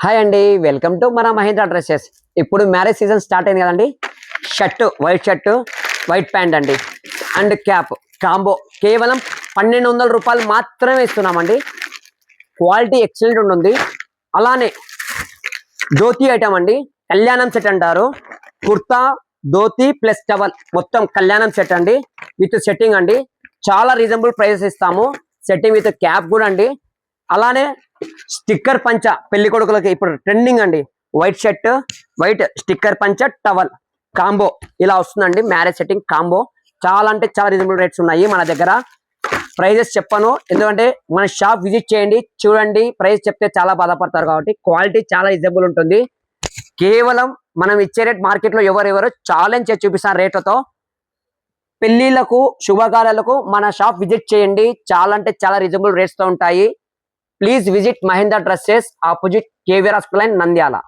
Hi అండి, welcome to మన Mahindra dresses. ఇప్పుడు మ్యారేజ్ సీజన్ స్టార్ట్ అయింది కదండి. వైట్ షర్టు వైట్ ప్యాంట్ అండి అండ్ క్యాప్ కాంబో కేవలం 1200 రూపాయలు మాత్రమే ఇస్తున్నామండి. క్వాలిటీ ఎక్సలెంట్ ఉంటుంది. అలానే ధోతి ఐటమ్ అండి, కళ్యాణం సెట్ అంటారు. కుర్తా ధోతి ప్లస్ టవల్ మొత్తం కళ్యాణం సెట్ అండి, విత్ సెట్టింగ్ అండి. చాలా రీజనబుల్ ప్రైసెస్ ఇస్తాము. సెట్టింగ్ విత్ క్యాప్ కూడా అండి. అలానే స్టిక్కర్ పంచ పెళ్లి కొడుకులకి ఇప్పుడు ట్రెండింగ్ అండి. వైట్ షర్ట్ వైట్ స్టిక్కర్ పంచ టవల్ కాంబో ఇలా వస్తుందండి. మ్యారేజ్ సెట్టింగ్ కాంబో చాలా అంటే చాలా రీజనబుల్ రేట్స్ ఉన్నాయి మన దగ్గర. ప్రైజెస్ చెప్పను ఎందుకంటే మన షాప్ విజిట్ చేయండి, చూడండి. ప్రైస్ చెప్తే చాలా బాధపడతారు కాబట్టి క్వాలిటీ చాలా రీజనబుల్ ఉంటుంది. కేవలం మనం ఇచ్చే రేట్ మార్కెట్లో ఎవరెవరో ఛాలెంజ్ చేసి చూపిస్తారు రేట్లతో. పెళ్లిళ్లకు శుభకార్యాలకు మన షాప్ విజిట్ చేయండి. చాలా అంటే చాలా రీజనబుల్ రేట్స్ తో ఉంటాయి. Please visit Mahindra Dresses opposite KVR Hospital in Nandyala.